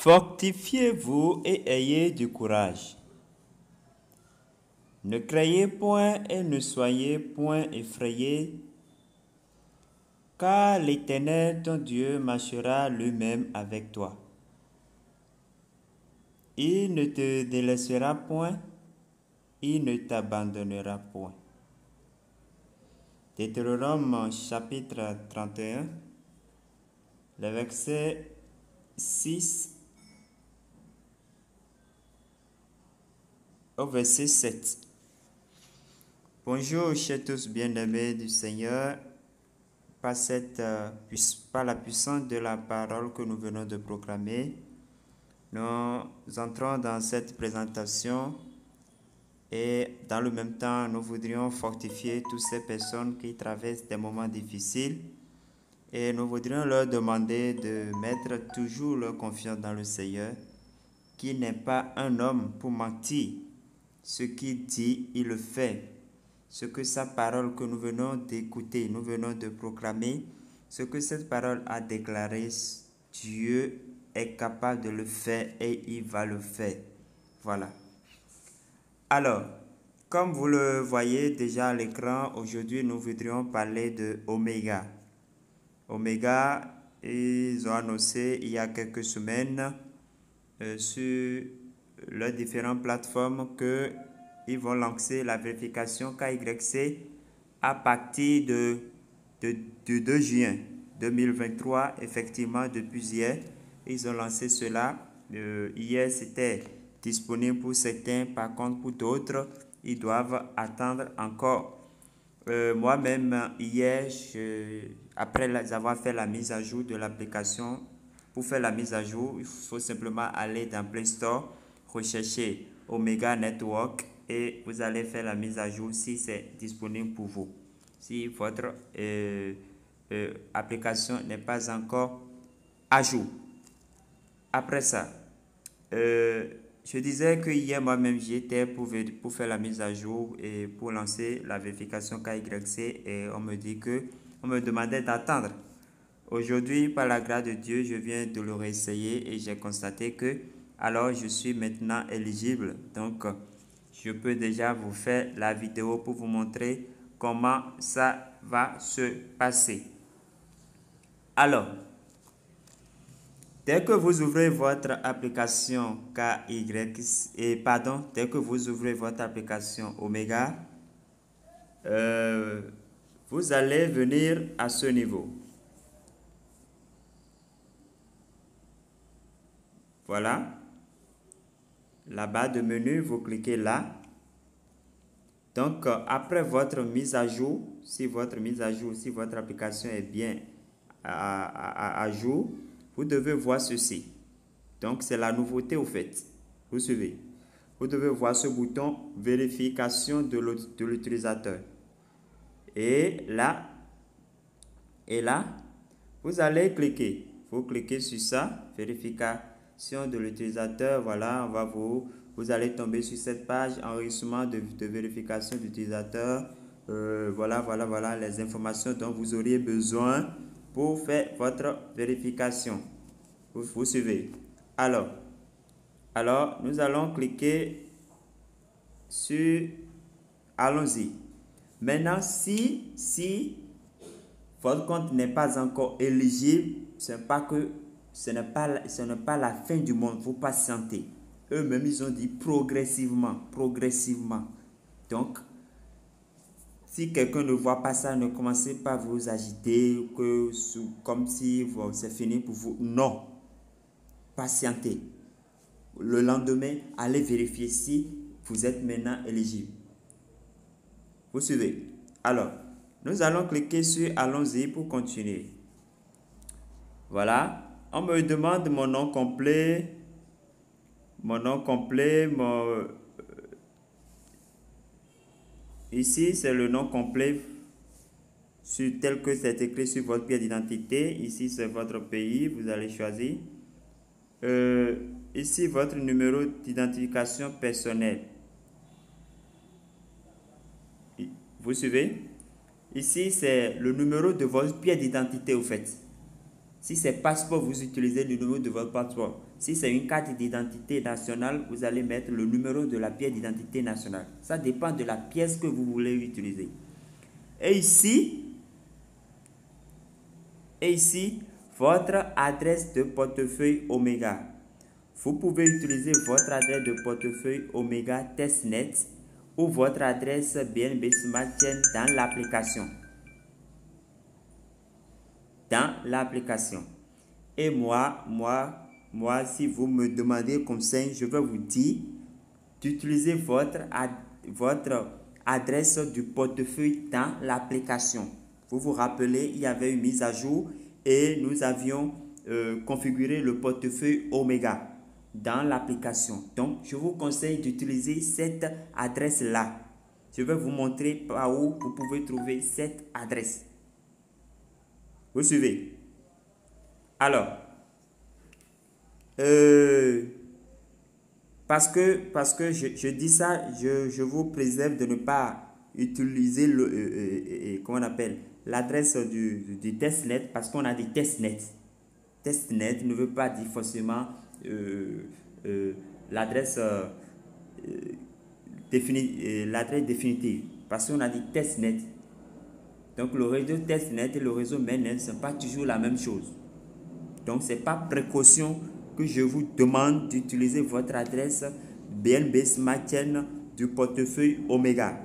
Fortifiez-vous et ayez du courage. Ne craignez point et ne soyez point effrayés, car l'Éternel ton Dieu marchera lui-même avec toi. Il ne te délaissera point, il ne t'abandonnera point. Deutéronome chapitre 31, le verset 6 au verset 7. Bonjour, chers tous bien-aimés du Seigneur. Par la puissance de la parole que nous venons de proclamer, nous entrons dans cette présentation et dans le même temps, nous voudrions fortifier toutes ces personnes qui traversent des moments difficiles et nous voudrions leur demander de mettre toujours leur confiance dans le Seigneur, qui n'est pas un homme pour mentir. Ce qu'il dit, il le fait. Ce que sa parole que nous venons d'écouter, nous venons de proclamer, ce que cette parole a déclaré, Dieu est capable de le faire et il va le faire. Voilà. Alors, comme vous le voyez déjà à l'écran, aujourd'hui nous voudrions parler de Omega. Omega, ils ont annoncé il y a quelques semaines sur leurs différentes plateformes que ils vont lancer la vérification KYC à partir du 2 juin 2023. Effectivement, depuis hier, ils ont lancé cela. Hier, c'était disponible pour certains. Par contre, pour d'autres, ils doivent attendre encore. Moi-même, hier, après avoir fait la mise à jour de l'application, pour faire la mise à jour, il faut simplement aller dans Play Store, rechercher Omega Network et vous allez faire la mise à jour si c'est disponible pour vous. Si votre application n'est pas encore à jour. Après ça, je disais que hier moi-même j'y étais pour faire la mise à jour et pour lancer la vérification KYC et on me demandait d'attendre. Aujourd'hui, par la grâce de Dieu, je viens de le réessayer et j'ai constaté que alors je suis maintenant éligible. Donc, je peux déjà vous faire la vidéo pour vous montrer comment ça va se passer. Alors, dès que vous ouvrez votre application dès que vous ouvrez votre application Omega, vous allez venir à ce niveau. Voilà. La barre de menu, vous cliquez là. Donc, après votre mise à jour, si votre application est bien à jour, vous devez voir ceci. Donc, c'est la nouveauté au fait. Vous suivez. Vous devez voir ce bouton vérification de l'utilisateur. Et là, vous allez cliquer. Vous cliquez sur ça, vérification de l'utilisateur. Voilà, vous allez tomber sur cette page, enregistrement de vérification d'utilisateur. Voilà les informations dont vous auriez besoin pour faire votre vérification. Vous suivez. Alors, nous allons cliquer sur allons-y. Maintenant, si votre compte n'est pas encore éligible, ce n'est pas la fin du monde. Vous patientez. Eux-mêmes, ils ont dit progressivement. Donc, si quelqu'un ne voit pas ça, ne commencez pas à vous agiter comme si c'est fini pour vous. Non. Patientez. Le lendemain, allez vérifier si vous êtes maintenant éligible. Vous suivez. Alors, nous allons cliquer sur allons-y pour continuer. Voilà. On me demande mon nom complet. Ici, c'est le nom complet tel que c'est écrit sur votre pièce d'identité. Ici, c'est votre pays. Vous allez choisir. Ici, votre numéro d'identification personnelle. Vous suivez? Ici, c'est le numéro de votre pièce d'identité au fait. Si c'est passeport, vous utilisez le numéro de votre passeport. Si c'est une carte d'identité nationale, vous allez mettre le numéro de la pièce d'identité nationale. Ça dépend de la pièce que vous voulez utiliser. Et ici, votre adresse de portefeuille Omega. Vous pouvez utiliser votre adresse de portefeuille Omega Testnet ou votre adresse BNB Smart Chain dans l'application. Et moi, si vous me demandez conseil, je vais vous dire d'utiliser votre adresse du portefeuille dans l'application. Vous vous rappelez, il y avait une mise à jour et nous avions configuré le portefeuille Omega dans l'application. Donc, je vous conseille d'utiliser cette adresse-là. Je vais vous montrer par où vous pouvez trouver cette adresse. Vous suivez? Alors, parce que je dis ça, je vous préserve de ne pas utiliser comment on appelle l'adresse du testnet, parce qu'on a des testnets. Testnet ne veut pas dire forcément l'adresse définitive, parce qu'on a des testnets. Donc le réseau testnet et le réseau mainnet ne sont pas toujours la même chose. Donc c'est par précaution que je vous demande d'utiliser votre adresse BNB Smart Chain du portefeuille Omega.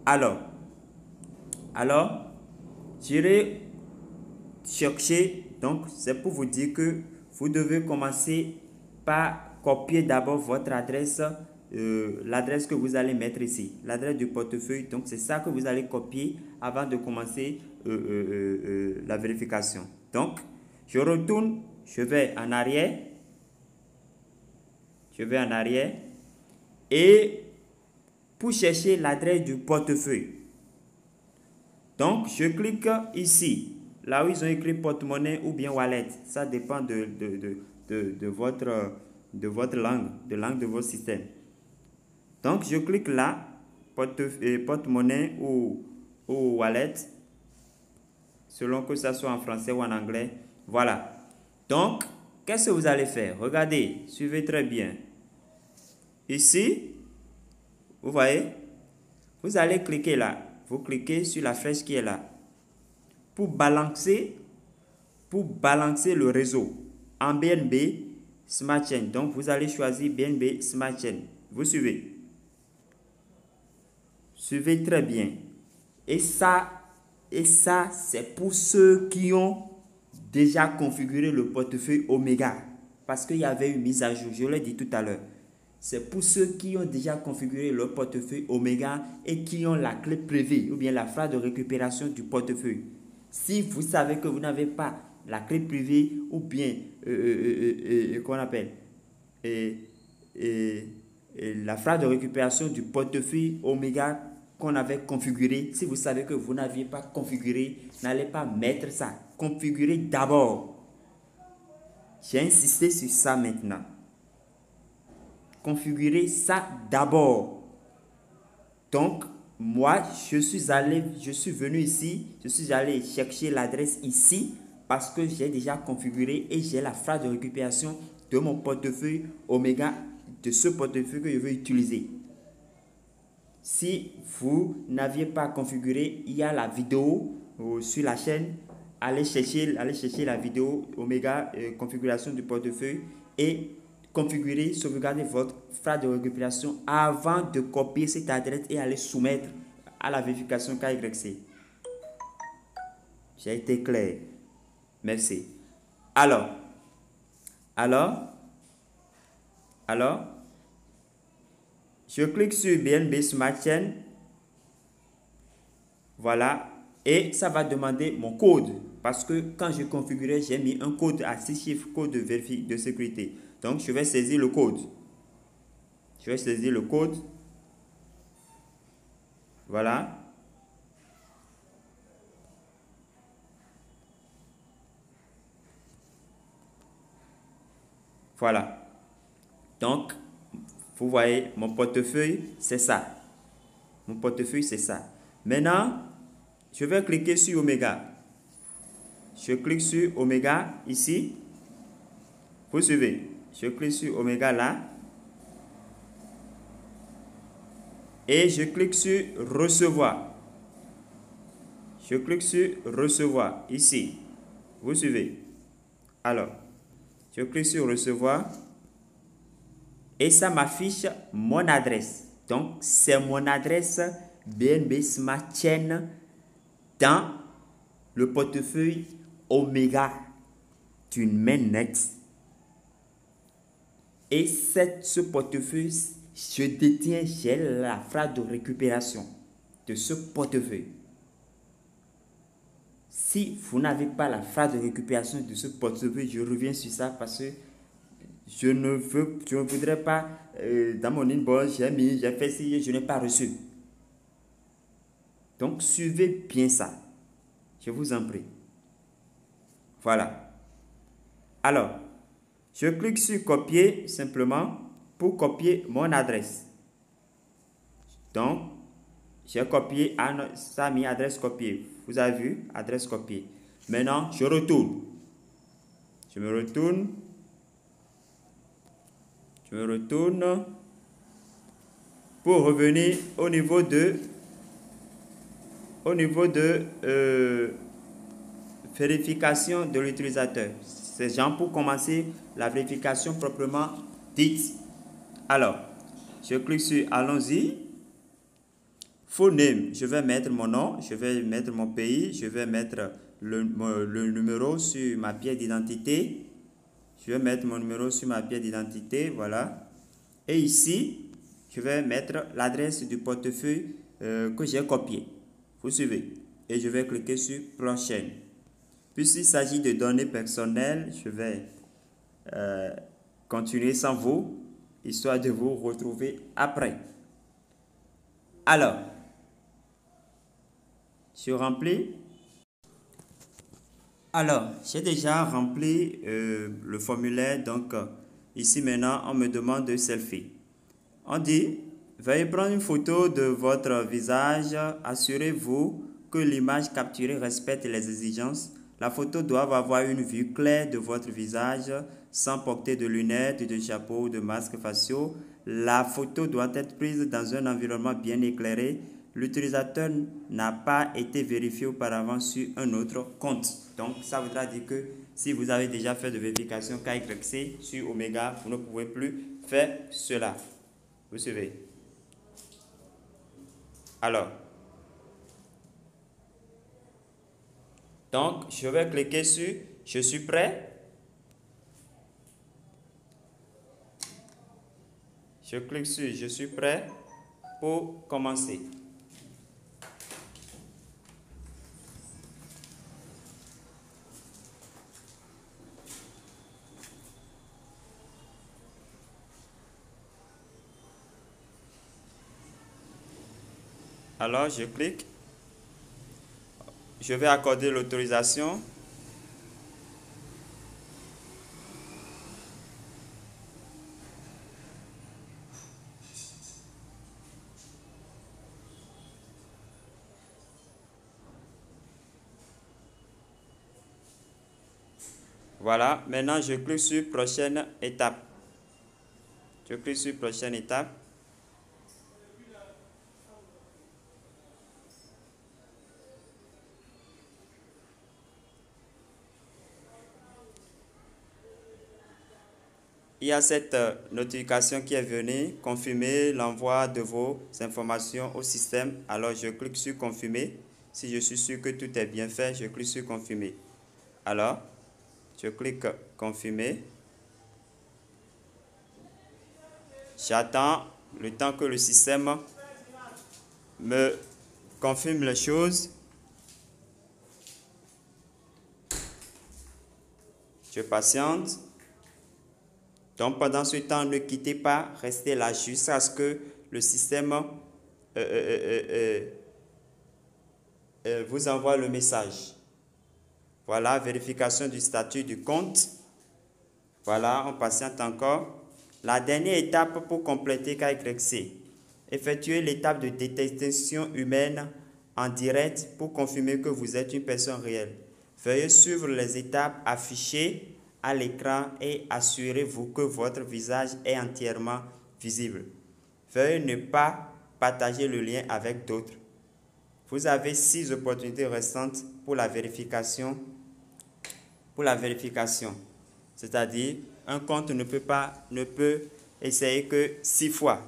Alors, j'irai chercher. Donc c'est pour vous dire que vous devez commencer par copier d'abord votre adresse, l'adresse que vous allez mettre ici, l'adresse du portefeuille. Donc c'est ça que vous allez copier avant de commencer la vérification. Donc je retourne, je vais en arrière et pour chercher l'adresse du portefeuille. Donc je clique ici, là où ils ont écrit porte-monnaie ou bien wallet. Ça dépend de votre langue, de langue de votre système. Donc je clique là, porte-monnaie ou wallet, selon que ça soit en français ou en anglais. Voilà. Donc, qu'est-ce que vous allez faire? Regardez, suivez très bien. Ici, vous voyez, vous allez cliquer là. Vous cliquez sur la flèche qui est là. Pour balancer le réseau en BNB Smart Chain. Donc, vous allez choisir BNB Smart Chain. Vous suivez. Suivez très bien. Et ça, c'est pour ceux qui ont déjà configuré le portefeuille Omega. Parce qu'il y avait une mise à jour, je l'ai dit tout à l'heure. C'est pour ceux qui ont déjà configuré leur portefeuille Omega et qui ont la clé privée ou bien la phrase de récupération du portefeuille. Si vous savez que vous n'avez pas la clé privée ou bien qu'on appelle la phrase de récupération du portefeuille Omega qu'on avait configuré, si vous savez que vous n'aviez pas configuré, n'allez pas mettre ça. Configurez d'abord. J'ai insisté sur ça maintenant. Configurez ça d'abord. Donc, moi, je suis venu ici, je suis allé chercher l'adresse ici parce que j'ai déjà configuré et j'ai la phrase de récupération de mon portefeuille Omega, de ce portefeuille que je veux utiliser. Si vous n'aviez pas configuré, il y a la vidéo sur la chaîne. Allez chercher la vidéo Omega configuration du portefeuille et configurer, sauvegarder votre phrase de récupération avant de copier cette adresse et aller soumettre à la vérification KYC. J'ai été clair. Merci. Alors, je clique sur BNB Smart Chain. Voilà. Et ça va demander mon code. Parce que quand je configurais, j'ai mis un code à 6 chiffres, code de sécurité. Donc, je vais saisir le code. Voilà. Voilà. Donc, vous voyez, mon portefeuille, c'est ça. Maintenant, je vais cliquer sur Omega. Je clique sur Oméga ici. Vous suivez. Je clique sur Oméga là. Et je clique sur Recevoir. Je clique sur Recevoir ici. Vous suivez. Alors, je clique sur Recevoir. Et ça m'affiche mon adresse. Donc, c'est mon adresse BNB Smart Chain dans le portefeuille Oméga d'une mainnet. Et ce portefeuille, j'ai la phrase de récupération de ce portefeuille. Si vous n'avez pas la phrase de récupération de ce portefeuille, je reviens sur ça parce que je ne voudrais pas, dans mon inbox, j'ai fait ci, je n'ai pas reçu. Donc, suivez bien ça. Je vous en prie. Voilà. Alors, je clique sur copier simplement pour copier mon adresse. Donc, j'ai copié, ça a mis adresse copiée. Vous avez vu, adresse copiée. Maintenant, je retourne. Je me retourne pour revenir au niveau de vérification de l'utilisateur. C'est genre pour commencer la vérification proprement dite. Alors, je clique sur allons-y. Full name, je vais mettre mon nom, je vais mettre mon pays, je vais mettre le numéro sur ma pièce d'identité. Je vais mettre mon numéro sur ma pièce d'identité, voilà. Et ici, je vais mettre l'adresse du portefeuille que j'ai copié. Vous suivez. Et je vais cliquer sur prochaine. Puisqu'il s'agit de données personnelles, je vais continuer sans vous, histoire de vous retrouver après. Alors, je remplis. Alors, j'ai déjà rempli le formulaire. Donc, ici maintenant, on me demande de selfie. On dit, veuillez prendre une photo de votre visage. Assurez-vous que l'image capturée respecte les exigences. La photo doit avoir une vue claire de votre visage sans porter de lunettes, de chapeau ou de masques faciaux. La photo doit être prise dans un environnement bien éclairé. L'utilisateur n'a pas été vérifié auparavant sur un autre compte. Donc, ça voudra dire que si vous avez déjà fait de vérification KYC sur Oméga, vous ne pouvez plus faire cela. Vous suivez. Alors, donc, je vais cliquer sur « Je suis prêt ». Je clique sur « Je suis prêt » pour commencer. Alors, je clique. Je vais accorder l'autorisation. Voilà, maintenant je clique sur prochaine étape. Je clique sur prochaine étape. Il y a cette notification qui est venue, confirmer l'envoi de vos informations au système. Alors je clique sur confirmer. Si je suis sûr que tout est bien fait, je clique sur confirmer. Alors, je clique confirmer. J'attends le temps que le système me confirme les choses. Je patiente. Donc pendant ce temps, ne quittez pas, restez là jusqu'à ce que le système vous envoie le message. Voilà, vérification du statut du compte. Voilà, on patiente encore. La dernière étape pour compléter KYC. Effectuez l'étape de détection humaine en direct pour confirmer que vous êtes une personne réelle. Veuillez suivre les étapes affichées à l'écran et assurez-vous que votre visage est entièrement visible. Veuillez ne pas partager le lien avec d'autres. Vous avez 6 opportunités restantes pour la vérification. C'est-à-dire, un compte ne peut essayer que 6 fois.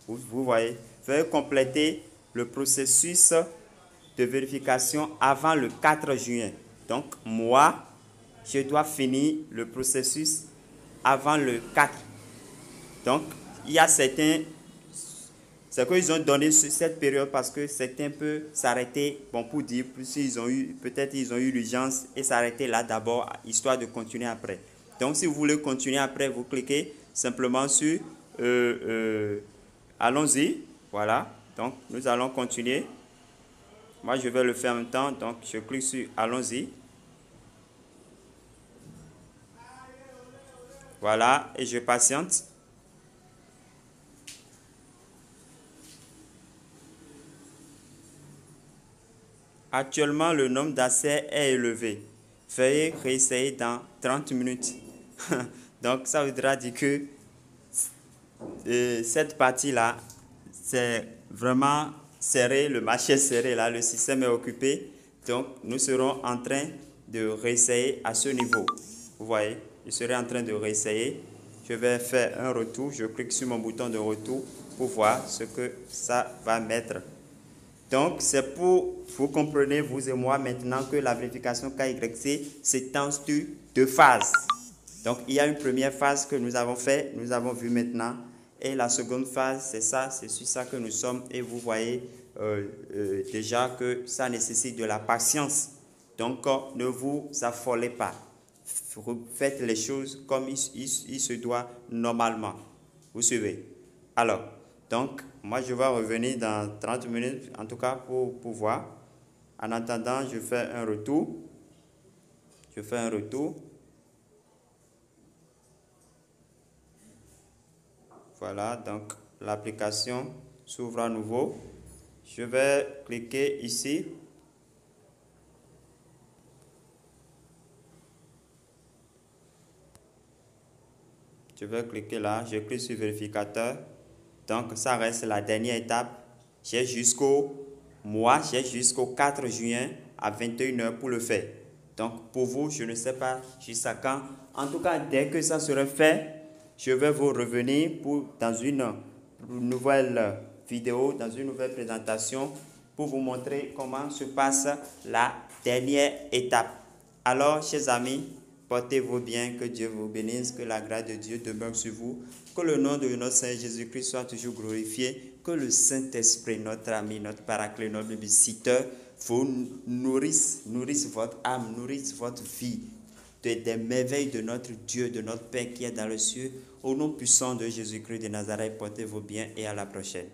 Vous voyez. Veuillez compléter le processus de vérification avant le 4 juin. Donc, moi, je dois finir le processus avant le 4. Donc, il y a certains... C'est qu'ils ont donné cette période parce que certains peuvent s'arrêter, bon, pour dire, peut-être ils ont eu l'urgence et s'arrêter là d'abord, histoire de continuer après. Donc, si vous voulez continuer après, vous cliquez simplement sur allons-y. Voilà. Donc, nous allons continuer. Moi, je vais le faire en même temps. Donc, je clique sur allons-y. Voilà. Et je patiente. Actuellement, le nombre d'accès est élevé. Veuillez réessayer dans 30 minutes. Donc, ça voudra dire que cette partie-là, c'est vraiment serré, le marché est serré, là, le système est occupé. Donc, nous serons en train de réessayer à ce niveau. Vous voyez, je serai en train de réessayer. Je vais faire un retour. Je clique sur mon bouton de retour pour voir ce que ça va mettre. Donc, c'est pour, vous comprenez, vous et moi, maintenant que la vérification KYC s'étend sur 2 phases. Donc, il y a une première phase que nous avons fait, nous avons vu maintenant. Et la seconde phase, c'est ça, c'est sur ça que nous sommes. Et vous voyez déjà que ça nécessite de la patience. Donc, ne vous affolez pas. Faites les choses comme il se doit normalement. Vous suivez? Alors, donc, moi, je vais revenir dans 30 minutes, en tout cas, pour voir. En attendant, je fais un retour. Voilà, donc, l'application s'ouvre à nouveau. Je vais cliquer ici. Je vais cliquer là. Je clique sur vérificateur. Donc, ça reste la dernière étape. J'ai jusqu'au 4 juin à 21 h pour le faire. Donc, pour vous, je ne sais pas jusqu'à quand. En tout cas, dès que ça sera fait, je vais vous revenir dans une nouvelle vidéo, dans une nouvelle présentation pour vous montrer comment se passe la dernière étape. Alors, chers amis, portez-vous bien, que Dieu vous bénisse, que la grâce de Dieu demeure sur vous, que le nom de notre Seigneur Jésus-Christ soit toujours glorifié, que le Saint-Esprit, notre ami, notre paraclet, notre visiteur, vous nourrisse votre âme, nourrisse votre vie des merveilles de notre Dieu, de notre Père qui est dans le ciel. Au nom puissant de Jésus-Christ de Nazareth, portez-vous bien et à la prochaine.